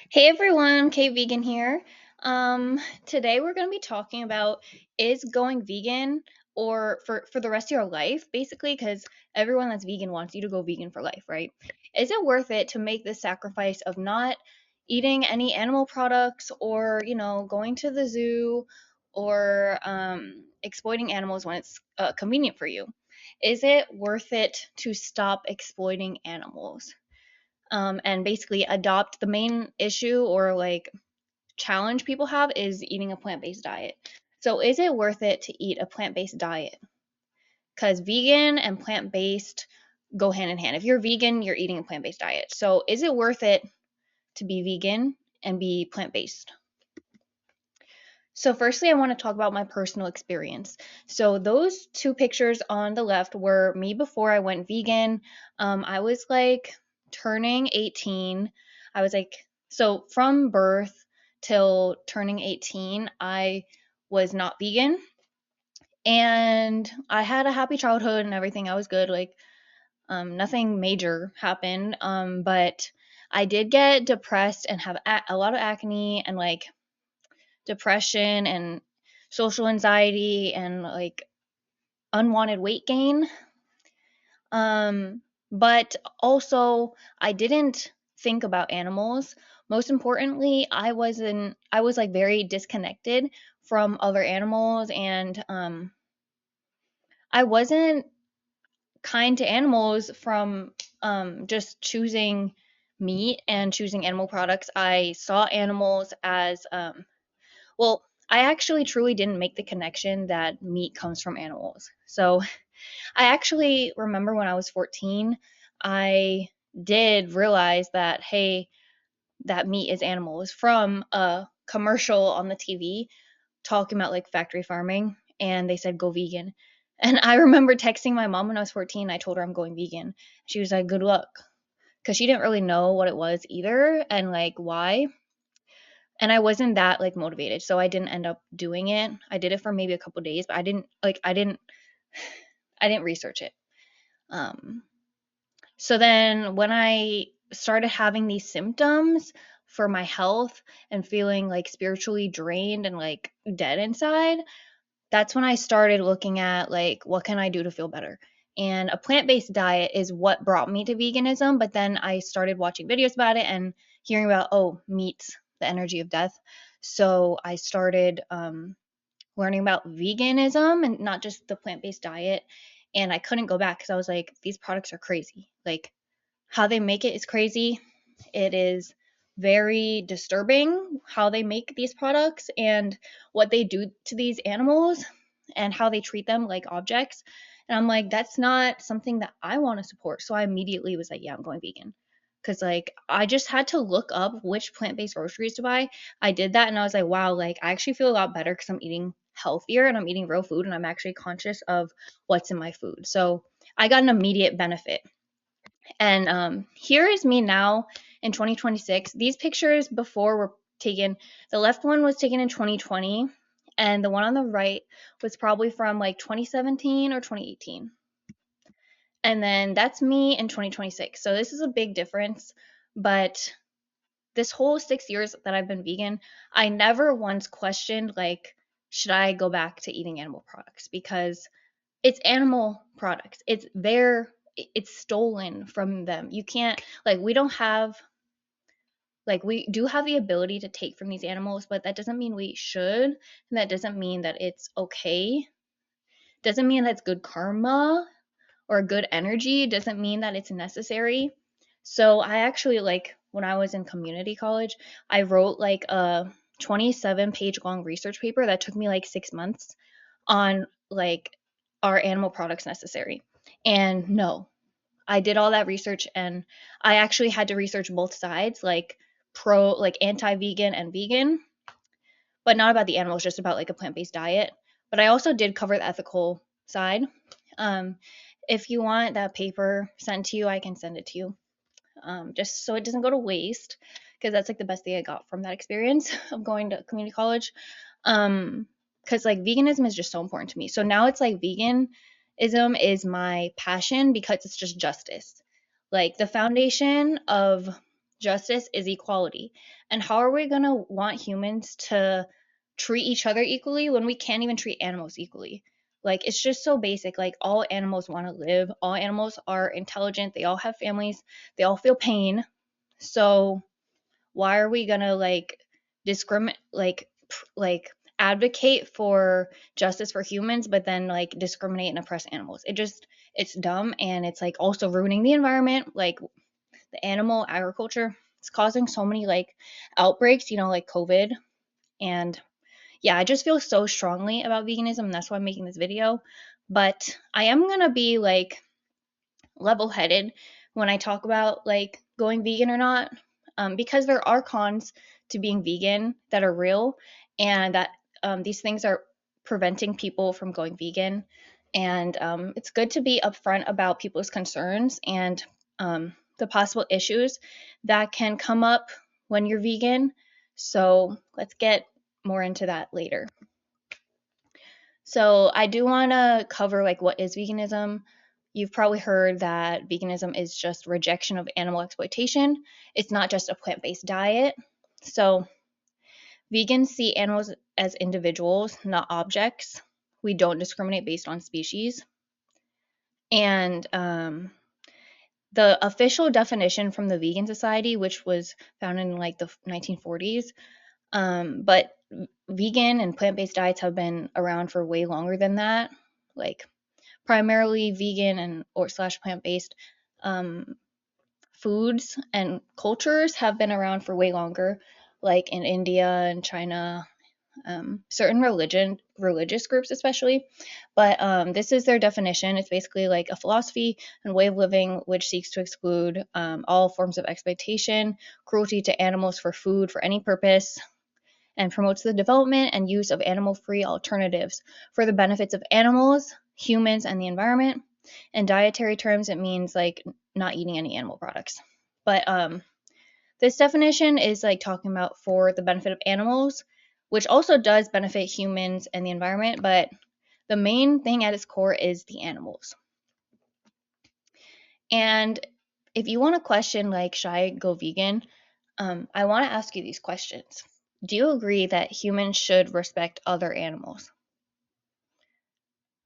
Hey everyone, Kate Vegan here. Today we're going to be talking about is going vegan or for the rest of your life, basically, because everyone that's vegan wants you to go vegan for life, right? Is it worth it to make the sacrifice of not eating any animal products or, going to the zoo or exploiting animals when it's convenient for you? Is it worth it to stop exploiting animals? And basically adopt the main issue or like challenge people have is eating a plant-based diet. So is it worth it to eat a plant-based diet? Because vegan and plant-based go hand in hand. If you're vegan, you're eating a plant-based diet. So is it worth it to be vegan and be plant-based? So firstly, I want to talk about my personal experience. So those two pictures on the left were me before I went vegan. I was like turning 18. I was like, so from birth till turning 18, I was not vegan. And I had a happy childhood and everything. I was good. Like, nothing major happened. But I did get depressed and have a lot of acne and like depression and social anxiety and like unwanted weight gain. But also I didn't think about animals. Most importantly, I was like very disconnected from other animals and I wasn't kind to animals from just choosing meat and choosing animal products. I saw animals as well, I actually truly didn't make the connection that meat comes from animals. So I actually remember when I was 14, I did realize that, hey, that meat is animals from a commercial on the TV talking about like factory farming. And they said, go vegan. And I remember texting my mom when I was 14. I told her I'm going vegan. She was like, good luck. Because she didn't really know what it was either and like why, and I wasn't that like motivated, so I didn't end up doing it. I did it for maybe a couple days, but I didn't research it. Um, so then when I started having these symptoms for my health and feeling like spiritually drained and like dead inside, that's when I started looking at like what can I do to feel better. And a plant-based diet is what brought me to veganism, but then I started watching videos about it and hearing about meat's the energy of death. So I started learning about veganism and not just the plant-based diet, and I couldn't go back because I was like these products are crazy. Like how they make it is crazy. It is very disturbing how they make these products and what they do to these animals and how they treat them like objects. And I'm like, that's not something that I want to support. So I immediately was like, yeah, I'm going vegan. Cause like I just had to look up which plant-based groceries to buy. I did that and I was like, wow, like I actually feel a lot better because I'm eating healthier and I'm eating real food and I'm actually conscious of what's in my food. So I got an immediate benefit. And here is me now in 2026. These pictures before were taken, the left one was taken in 2020, and the one on the right was probably from like 2017 or 2018. And then that's me in 2026. So this is a big difference. But this whole 6 years that I've been vegan, I never once questioned, like, should I go back to eating animal products? Because it's animal products. It's stolen from them. You can't like we don't have like we do have the ability to take from these animals, but that doesn't mean we should, and that doesn't mean that it's okay. Doesn't mean that's good karma or good energy. Doesn't mean that it's necessary. So I actually like when I was in community college, I wrote like a 27-page long research paper that took me like 6 months on like are animal products necessary? And no, I did all that research and I actually had to research both sides, like like anti-vegan and vegan, but not about the animals, just about like a plant-based diet. But I also did cover the ethical side. Um, if you want that paper sent to you, I can send it to you, just so it doesn't go to waste, because that's like the best thing I got from that experience of going to community college. Because like veganism is just so important to me. So now it's like veganism is my passion because it's just justice. Like the foundation of Justice is equality. And how are we going to want humans to treat each other equally when we can't even treat animals equally? Like, it's just so basic. Like, all animals want to live, all animals are intelligent, they all have families, they all feel pain. So, why are we going to like discriminate, like advocate for justice for humans, but then like discriminate and oppress animals? It's dumb, and it's like also ruining the environment. Like, the animal agriculture, it's causing so many like outbreaks, like COVID. And yeah, I just feel so strongly about veganism, and that's why I'm making this video. But I am going to be like level headed when I talk about like going vegan or not, because there are cons to being vegan that are real, and that these things are preventing people from going vegan. And it's good to be upfront about people's concerns and the possible issues that can come up when you're vegan. So let's get more into that later. So I do want to cover like what is veganism. You've probably heard that veganism is just rejection of animal exploitation. It's not just a plant-based diet. So vegans see animals as individuals, not objects. We don't discriminate based on species. And the official definition from the Vegan Society, which was founded in like the 1940s, but vegan and plant-based diets have been around for way longer than that. Like, primarily vegan and or slash plant-based um, foods and cultures have been around for way longer, like in India and China, certain religious groups especially. But this is their definition. It's basically like a philosophy and way of living which seeks to exclude all forms of exploitation, cruelty to animals for food for any purpose, and promotes the development and use of animal-free alternatives for the benefits of animals, humans, and the environment. In dietary terms, it means like not eating any animal products. But this definition is like talking about for the benefit of animals, which also does benefit humans and the environment, but the main thing at its core is the animals. And if you want to question like, should I go vegan? I want to ask you these questions. Do you agree that humans should respect other animals?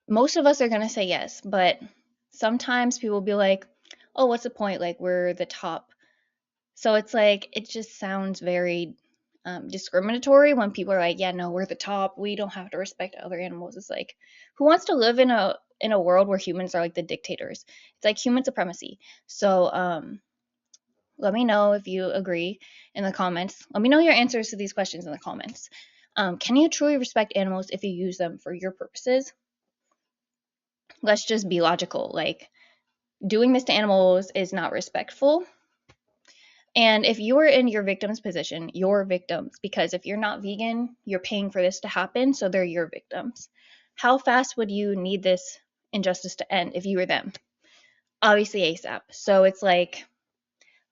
Most of us are going to say yes, but sometimes people will be like, oh, what's the point? Like, we're the top. So it's like, it just sounds very discriminatory when people are like, yeah, no, we're the top. We don't have to respect other animals. It's like, who wants to live in a world where humans are like the dictators? It's like human supremacy. So let me know if you agree in the comments. Let me know your answers to these questions in the comments. Can you truly respect animals if you use them for your purposes? Let's just be logical. Like, doing this to animals is not respectful. And if you are in your victim's position, you're victims, because if you're not vegan, you're paying for this to happen, so they're your victims. How fast would you need this injustice to end if you were them? Obviously, ASAP. So it's like,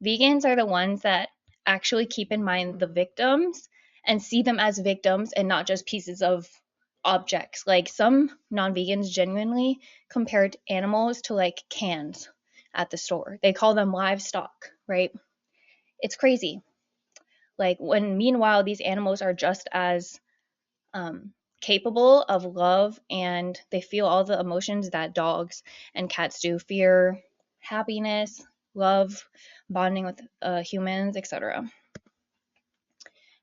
vegans are the ones that actually keep in mind the victims and see them as victims and not just pieces of objects. Like, some non-vegans genuinely compared animals to like cans at the store. They call them livestock, right? It's crazy. Like, when meanwhile these animals are just as capable of love, and they feel all the emotions that dogs and cats do: fear, happiness, love, bonding with humans, etc.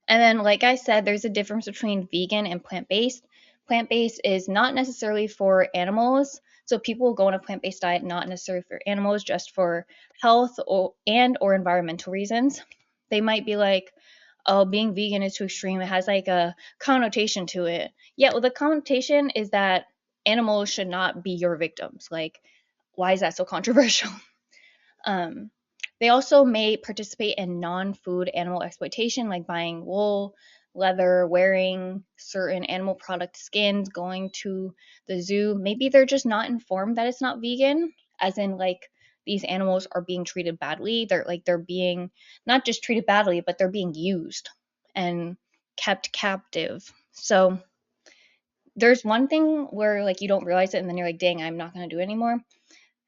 And then, like I said, there's a difference between vegan and plant-based. Plant-based is not necessarily for animals. So people will go on a plant-based diet not necessarily for animals, just for health or environmental reasons. They might be like, oh, being vegan is too extreme. It has like a connotation to it. Yeah, well, the connotation is that animals should not be your victims. Like, why is that so controversial? Um, they also may participate in non-food animal exploitation, like buying wool, leather, wearing certain animal product skins, going to the zoo. Maybe they're just not informed that it's not vegan, as in like these animals are being treated badly. They're being not just treated badly, but they're being used and kept captive. So there's one thing where like you don't realize it and then you're like, dang, I'm not going to do it anymore.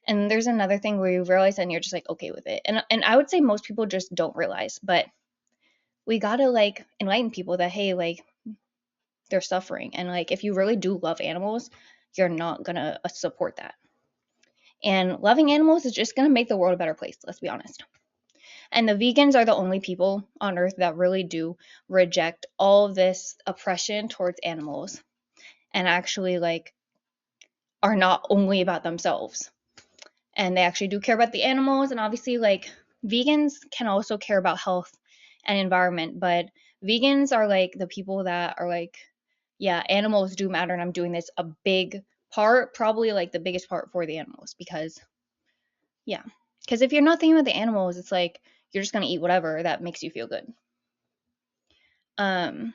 And there's another thing where you realize and you're just like okay with it. And I would say most people just don't realize, but we gotta like enlighten people that hey, like they're suffering, and like if you really do love animals, you're not gonna support that. And loving animals is just gonna make the world a better place. Let's be honest. And the vegans are the only people on earth that really do reject all of this oppression towards animals and actually like are not only about themselves. And they actually do care about the animals. And obviously, like vegans can also care about health and environment, but vegans are like the people that are like, yeah, animals do matter, and I'm doing this a big part, probably like the biggest part for the animals, because yeah, because if you're not thinking about the animals, it's like you're just gonna eat whatever that makes you feel good. Um,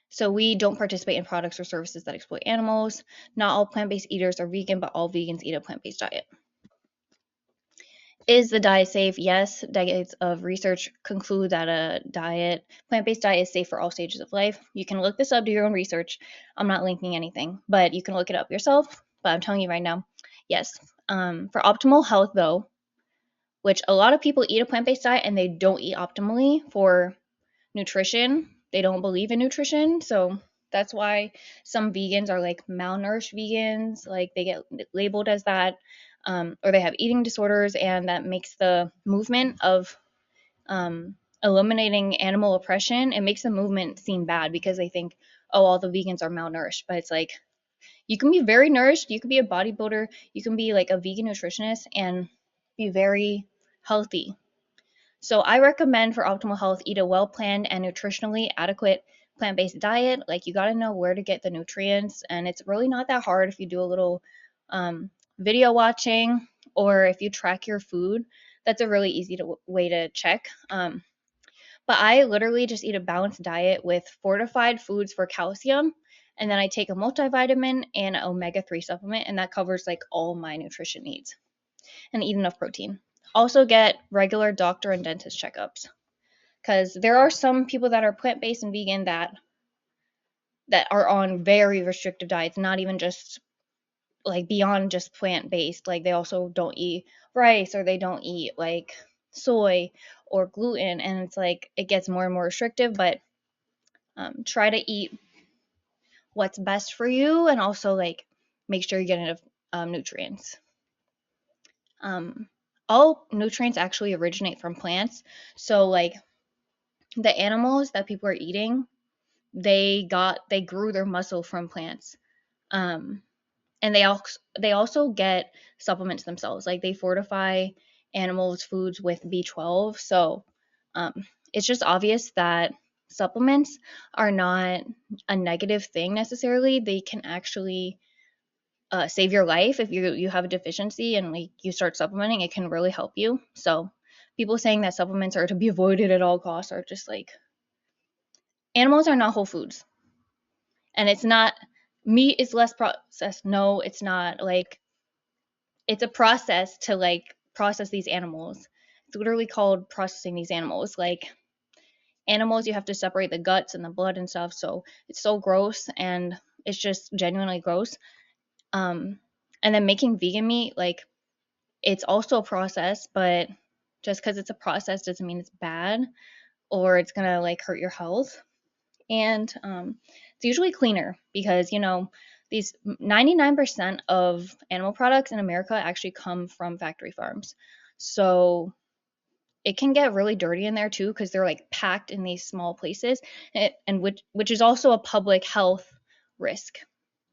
so we don't participate in products or services that exploit animals. Not all plant-based eaters are vegan, but all vegans eat a plant-based diet. Is the diet safe? Yes. Decades of research conclude that plant-based diet is safe for all stages of life. You can look this up, do your own research. I'm not linking anything, but you can look it up yourself. But I'm telling you right now, yes. For optimal health, though, which a lot of people eat a plant-based diet and they don't eat optimally for nutrition. They don't believe in nutrition, so that's why some vegans are like malnourished vegans, like they get labeled as that, or they have eating disorders, and that makes the movement of eliminating animal oppression. It makes the movement seem bad because they think, oh, all the vegans are malnourished, but it's like you can be very nourished, you can be a bodybuilder, you can be like a vegan nutritionist and be very healthy. So I recommend for optimal health, eat a well-planned and nutritionally adequate plant-based diet. Like you got to know where to get the nutrients, and it's really not that hard if you do a little video watching or if you track your food. That's a really easy way to check. But I literally just eat a balanced diet with fortified foods for calcium, and then I take a multivitamin and an omega-3 supplement, and that covers like all my nutrition needs, and eat enough protein. Also get regular doctor and dentist checkups, because there are some people that are plant-based and vegan that are on very restrictive diets, not even just like beyond just plant-based. Like they also don't eat rice, or they don't eat like soy or gluten, and it's like it gets more and more restrictive. But try to eat what's best for you, and also like make sure you get enough nutrients. Um, all nutrients actually originate from plants, so like the animals that people are eating, they grew their muscle from plants. Um, and they also get supplements themselves. Like they fortify animals' foods with B12. So um, it's just obvious that supplements are not a negative thing necessarily. They can actually save your life if you have a deficiency and like you start supplementing. It can really help you. So people saying that supplements are to be avoided at all costs are just like, animals are not whole foods, and it's not, meat is less processed. No, it's not. Like it's a process to like process these animals. It's literally called processing these animals. Like animals, you have to separate the guts and the blood and stuff. So it's so gross, and it's just genuinely gross. Um, and then making vegan meat, like it's also a process, but just because it's a process doesn't mean it's bad or it's gonna like hurt your health. And it's usually cleaner because these 99% of animal products in America actually come from factory farms. So it can get really dirty in there too because they're like packed in these small places, and which is also a public health risk.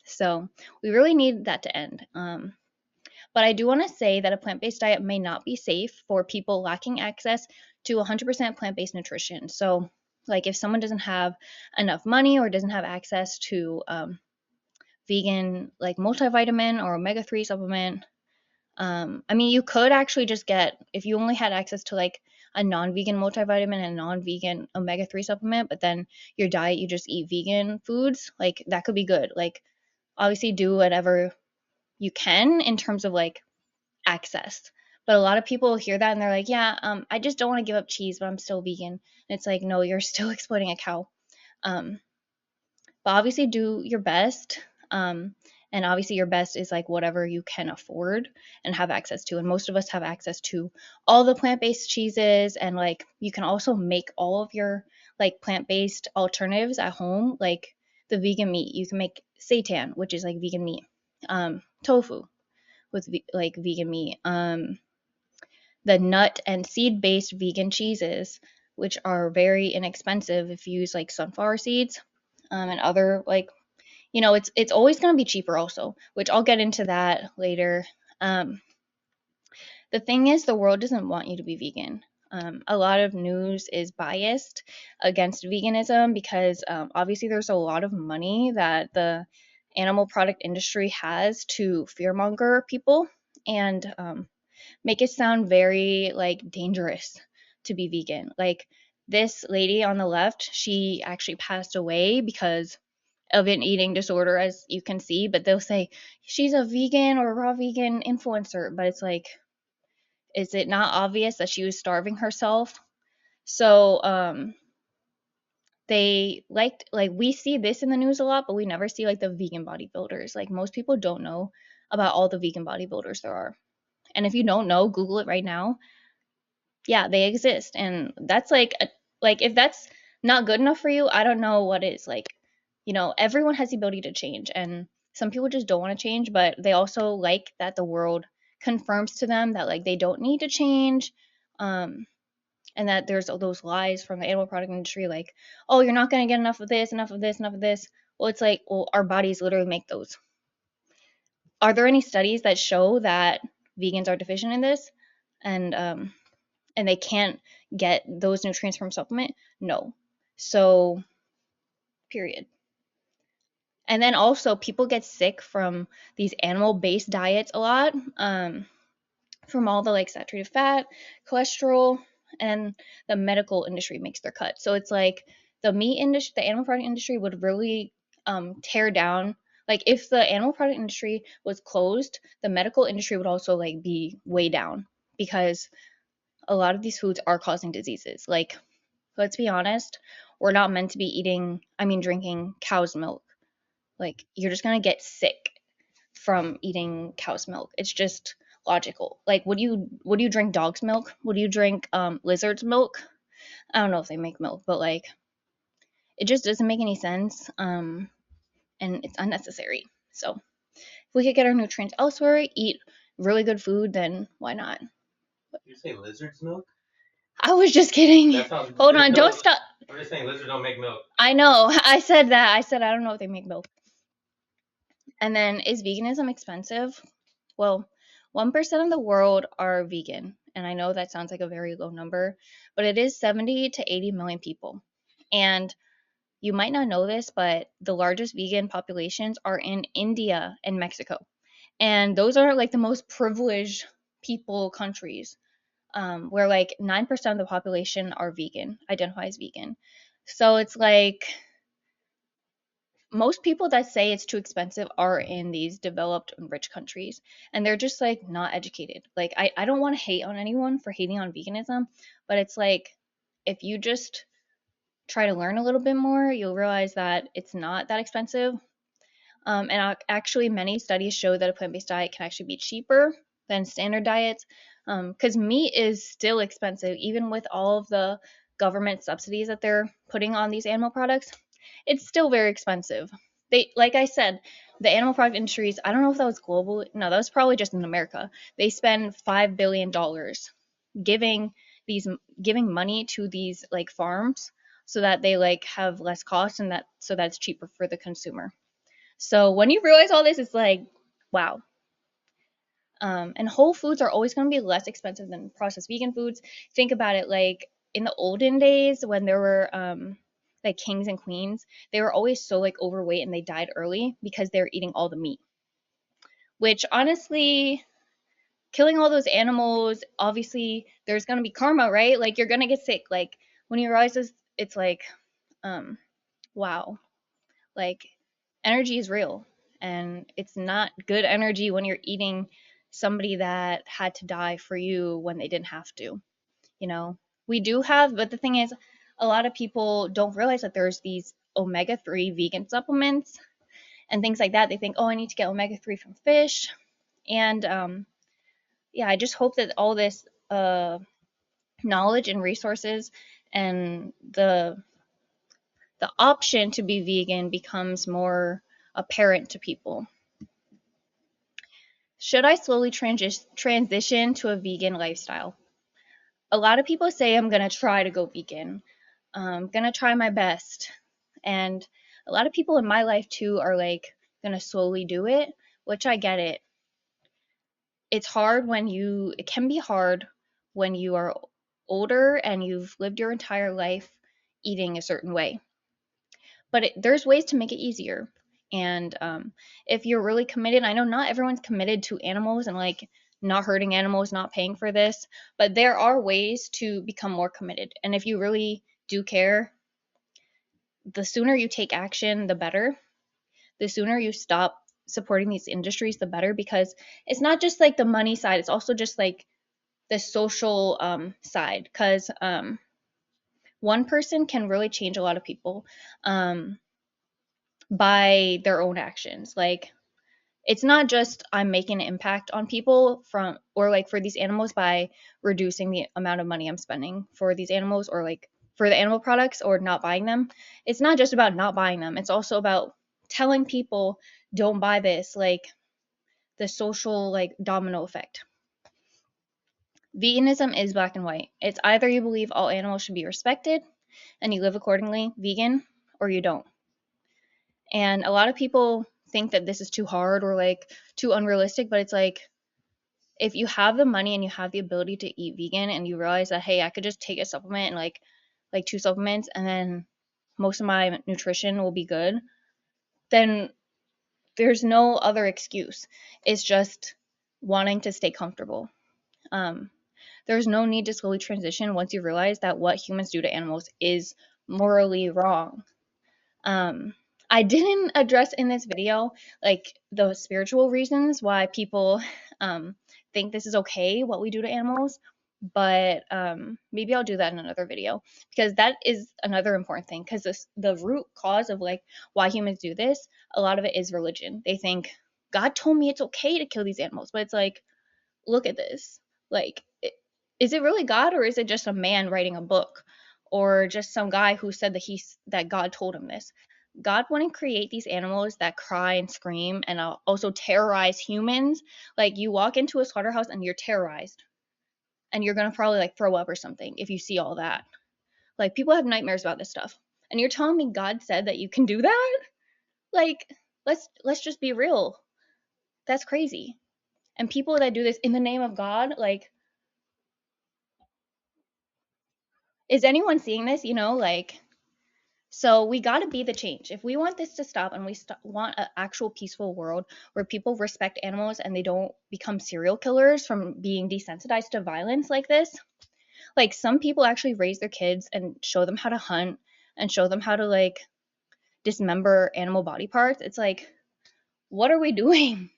So we really need that to end. But I do want to say that a plant-based diet may not be safe for people lacking access to 100% plant-based nutrition. So like if someone doesn't have enough money or doesn't have access to vegan like multivitamin or omega-3 supplement, I mean, you could actually just get, if you only had access to like a non-vegan multivitamin and a non-vegan omega-3 supplement, but then your diet, you just eat vegan foods, like that could be good. Like obviously do whatever you can in terms of like access. But a lot of people hear that and they're like, yeah, I just don't want to give up cheese, but I'm still vegan. And it's like, no, you're still exploiting a cow. Um, but obviously do your best. And obviously your best is like whatever you can afford and have access to. And most of us have access to all the plant-based cheeses, and like you can also make all of your like plant-based alternatives at home, like the vegan meat. You can make seitan, which is like vegan meat. Tofu with like vegan meat. The nut and seed-based vegan cheeses, which are very inexpensive if you use like sunflower seeds, and other like, it's always going to be cheaper also, which I'll get into that later. Um, the thing is, the world doesn't want you to be vegan. A lot of news is biased against veganism because obviously there's a lot of money that the animal product industry has to fearmonger people and make it sound very like dangerous to be vegan. Like this lady on the left, she actually passed away because of an eating disorder, as you can see, but they'll say she's a vegan or raw vegan influencer, but it's like, is it not obvious that she was starving herself? So they like we see this in the news a lot, but we never see like the vegan bodybuilders. Like most people don't know about all the vegan bodybuilders there are. And if you don't know, Google it right now. Yeah, they exist. And that's like if that's not good enough for you, I don't know what is. Like, everyone has the ability to change, and some people just don't want to change, but they also like that the world confirms to them that like they don't need to change. And that there's all those lies from the animal product industry, like, oh, you're not going to get enough of this, enough of this, enough of this. Well, it's like, well, our bodies literally make those. Are there any studies that show that vegans are deficient in this? And and they can't get those nutrients from supplement? No. So, period. And then also, people get sick from these animal-based diets a lot, from all the like saturated fat, cholesterol, and the medical industry makes their cut. So it's like the meat industry, the animal product industry would really tear down. Like if the animal product industry was closed, the medical industry would also like be way down because a lot of these foods are causing diseases. Like, let's be honest, we're not meant to be drinking cow's milk. Like, you're just gonna get sick from eating cow's milk. It's just logical. Like, would you drink dog's milk? Would you drink lizard's milk? I don't know if they make milk, but like, it just doesn't make any sense. And it's unnecessary. So, if we could get our nutrients elsewhere, eat really good food, then why not? You say lizard's milk? I was just kidding. That sounds. Hold on, don't stop. I'm just saying lizards don't make milk. I know. I said that. I said I don't know if they make milk. And then, is veganism expensive? Well, 1% of the world are vegan. And I know that sounds like a very low number, but it is 70 to 80 million people. And you might not know this, but the largest vegan populations are in India and Mexico. And those are like the most privileged people countries, where like 9% of the population are vegan, identify as vegan. So it's like most people that say it's too expensive are in these developed and rich countries, and they're just like not educated. Like, I don't want to hate on anyone for hating on veganism, but it's like if you just try to learn a little bit more, you'll realize that it's not that expensive. And actually, many studies show that a plant-based diet can actually be cheaper than standard diets, because meat is still expensive, even with all of the government subsidies that they're putting on these animal products. It's still very expensive. Like I said, the animal product industries. I don't know if that was global. No, that was probably just in America. They spend $5 billion giving these giving money to these like farms so that they like have less cost, and that so that's cheaper for the consumer. So when you realize all this, it's like, wow. And whole foods are always going to be less expensive than processed vegan foods. Think about it, like in the olden days when there were like kings and queens, they were always so like overweight and they died early because they were eating all the meat. Which honestly, killing all those animals, obviously there's going to be karma, right? Like you're going to get sick. Like when you realize this, it's like, um, wow. Like, energy is real, and it's not good energy when you're eating somebody that had to die for you when they didn't have to. You know, we do have, but the thing is, a lot of people don't realize that there's these omega 3 vegan supplements, and things like that. They think, oh, I need to get omega-3 from fish. And yeah, I just hope that all this knowledge and resources and the option to be vegan becomes more apparent to people. Should I slowly transition to a vegan lifestyle? A lot of people say I'm going to try to go vegan. I'm going to try my best. And a lot of people in my life too are like going to slowly do it, which I get it. It can be hard when you are older and you've lived your entire life eating a certain way. But there's ways to make it easier. And if you're really committed, I know not everyone's committed to animals and like not hurting animals, not paying for this, but there are ways to become more committed. And if you really do care, the sooner you take action, the better. The sooner you stop supporting these industries, the better, because it's not just like the money side, it's also just like the social side. Because one person can really change a lot of people by their own actions. Like, it's not just I'm making an impact on people from or like for these animals by reducing the amount of money I'm spending for these animals or like for the animal products or not buying them. It's not just about not buying them. It's also about telling people don't buy this, like the social like domino effect. Veganism is black and white. It's either you believe all animals should be respected and you live accordingly, vegan, or you don't. And a lot of people think that this is too hard or like too unrealistic, but it's like if you have the money and you have the ability to eat vegan and you realize that hey, I could just take a supplement and like two supplements and then most of my nutrition will be good, then there's no other excuse. It's just wanting to stay comfortable. Um, there's no need to slowly transition once you realize that what humans do to animals is morally wrong. Um, I didn't address in this video like the spiritual reasons why people um, think this is okay what we do to animals, but maybe I'll do that in another video because that is another important thing. Because the root cause of like why humans do this, a lot of it is religion. They think God told me it's okay to kill these animals, but it's like, look at this. Like, is it really God or is it just a man writing a book or just some guy who said that God told him this? God wouldn't create these animals that cry and scream and also terrorize humans. Like you walk into a slaughterhouse and you're terrorized and you're gonna probably like throw up or something if you see all that. Like people have nightmares about this stuff. And you're telling me God said that you can do that? Like let's just be real. That's crazy. And people that do this in the name of God, like is anyone seeing this? Like so we got to be the change. If we want this to stop and we want an actual peaceful world where people respect animals and they don't become serial killers from being desensitized to violence like this, like some people actually raise their kids and show them how to hunt and show them how to like dismember animal body parts. It's like, what are we doing?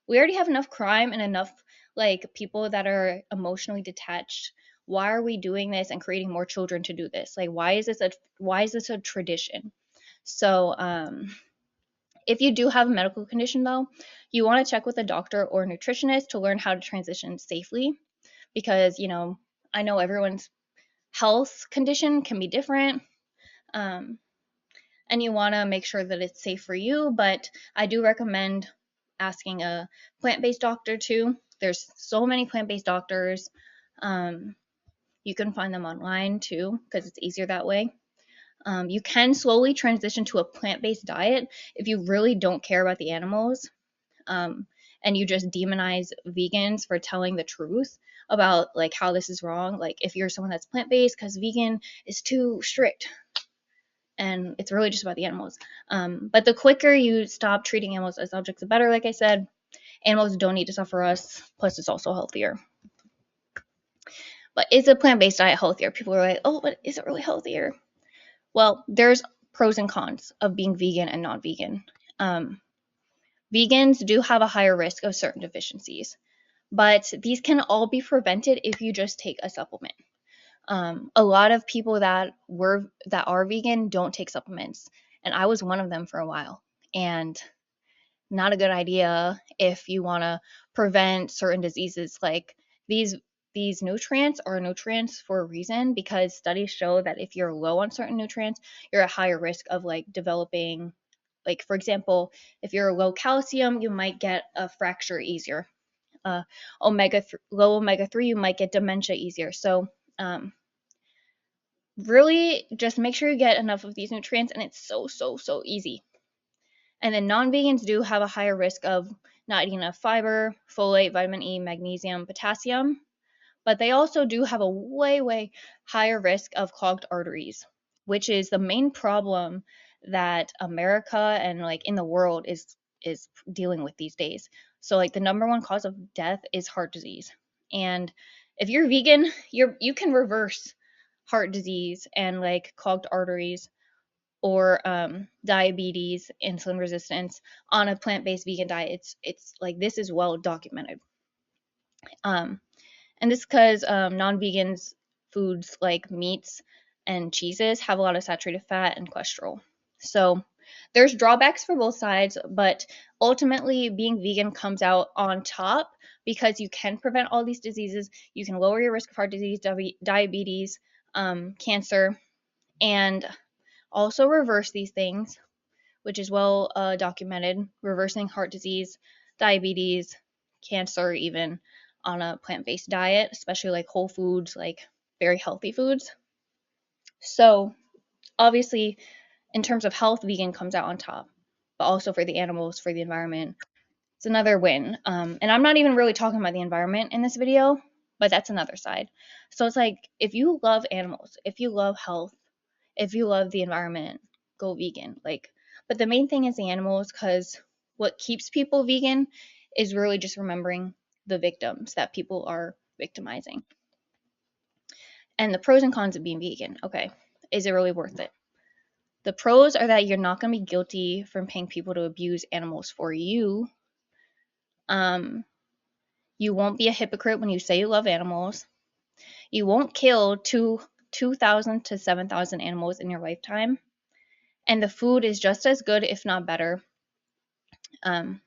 We already have enough crime and enough like people that are emotionally detached. Why are we doing this and creating more children to do this? Like why is this a tradition? So if you do have a medical condition though, you want to check with a doctor or a nutritionist to learn how to transition safely because I know everyone's health condition can be different. Um, and you want to make sure that it's safe for you. But I do recommend asking a plant based doctor too. There's so many plant based doctors. Um, you can find them online too because it's easier that way. You can slowly transition to a plant based diet if you really don't care about the animals um, and you just demonize vegans for telling the truth about like how this is wrong. Like if you're someone that's plant based because vegan is too strict, and it's really just about the animals. But the quicker you stop treating animals as objects, the better. Like I said, animals don't need to suffer us. Plus, it's also healthier. But is a plant-based diet healthier? People are like, oh, but is it really healthier? Well, there's pros and cons of being vegan and non-vegan. Um, Vegans do have a higher risk of certain deficiencies, but these can all be prevented if you just take a supplement. A lot of people that are vegan don't take supplements, and I was one of them for a while. And not a good idea if you want to prevent certain diseases. Like these these nutrients are nutrients for a reason, because studies show that if you're low on certain nutrients, you're at higher risk of like developing, like for example, if you're low calcium, you might get a fracture easier. Low omega 3, you might get dementia easier. So um, really just make sure you get enough of these nutrients, and it's so easy. And then non-vegans do have a higher risk of not eating enough fiber, folate, vitamin E, magnesium, potassium, but they also do have a way higher risk of clogged arteries, which is the main problem that America and like in the world is dealing with these days. So like the number one cause of death is heart disease. And if you're vegan, you can reverse heart disease and like clogged arteries, or diabetes, insulin resistance on a plant-based vegan diet. It's like this is well documented. Um, and this because non-vegans foods like meats and cheeses have a lot of saturated fat and cholesterol. So there's drawbacks for both sides, but ultimately being vegan comes out on top because you can prevent all these diseases. You can lower your risk of heart disease, diabetes, cancer, and also reverse these things, which is well documented, reversing heart disease, diabetes, cancer, even on a plant based diet, especially like whole foods, like very healthy foods. So, obviously, in terms of health, vegan comes out on top, but also for the animals, for the environment. It's another win. And I'm not even really talking about the environment in this video, but that's another side. So, it's like if you love animals, if you love health, if you love the environment, go vegan. Like, but the main thing is the animals, because what keeps people vegan is really just remembering the victims that people are victimizing. And the pros and cons of being vegan. Okay, is it really worth it? The pros are that you're not going to be guilty from paying people to abuse animals for you. Um, you won't be a hypocrite when you say you love animals. You won't kill 2,000 to 7,000 animals in your lifetime, and the food is just as good, if not better. Um,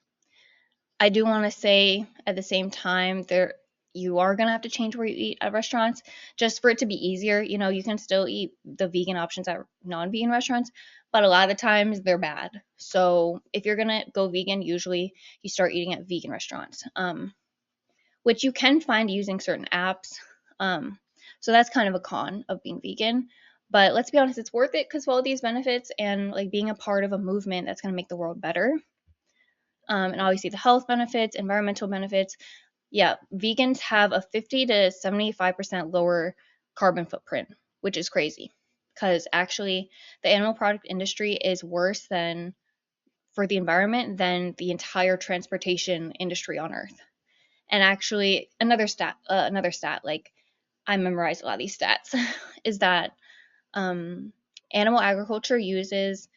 I do want to say at the same time, there you are gonna have to change where you eat at restaurants just for it to be easier. You know, you can still eat the vegan options at non-vegan restaurants, but a lot of the times they're bad. So if you're gonna go vegan, usually you start eating at vegan restaurants, which you can find using certain apps. So that's kind of a con of being vegan. But let's be honest, it's worth it because of all these benefits and like being a part of a movement that's gonna make the world better. And obviously the health benefits, environmental benefits. Yeah, vegans have a 50 to 75% lower carbon footprint, which is crazy because actually the animal product industry is worse than for the environment than the entire transportation industry on earth. And actually another stat, like I memorize a lot of these stats, is that um, animal agriculture uses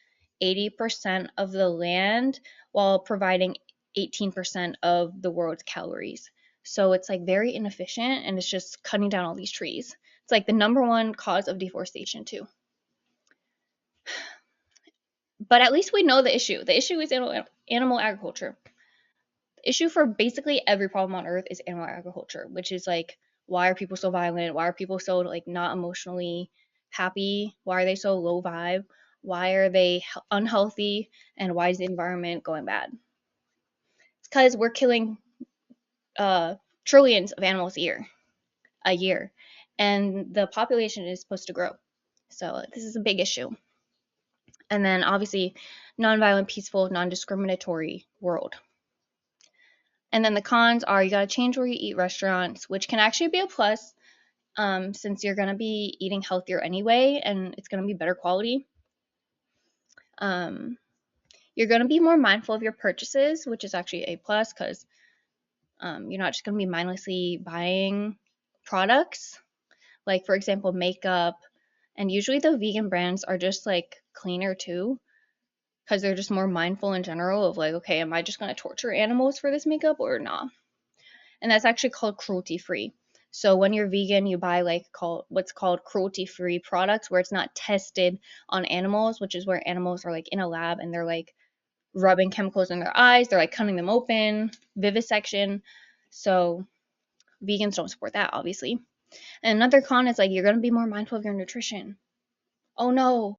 80% of the land while providing 18% of the world's calories. So it's like very inefficient and it's just cutting down all these trees. It's like the number one cause of deforestation, too. But at least we know the issue. The issue is animal agriculture. The issue for basically every problem on earth is animal agriculture, which is like, why are people so violent? Why are people so like not emotionally happy? Why are they so low vibe? Why are they unhealthy? And why is the environment going bad? It's because we're killing uh, trillions of animals a year, and the population is supposed to grow. So this is a big issue. And then obviously, nonviolent, peaceful, non-discriminatory world. And then the cons are you got to change where you eat restaurants, which can actually be a plus, since you're going to be eating healthier anyway and it's going to be better quality. Um, you're going to be more mindful of your purchases, which is actually a plus because you're not just going to be mindlessly buying products. Like, for example, makeup. And usually the vegan brands are just like cleaner too because they're just more mindful in general of like, okay, am I just going to torture animals for this makeup or not? And that's actually called cruelty free. So when you're vegan, you buy like what's called cruelty free products where it's not tested on animals, which is where animals are like in a lab and they're like rubbing chemicals in their eyes. They're like cutting them open, vivisection. So vegans don't support that, obviously. And another con is like you're gonna be more mindful of your nutrition. Oh no,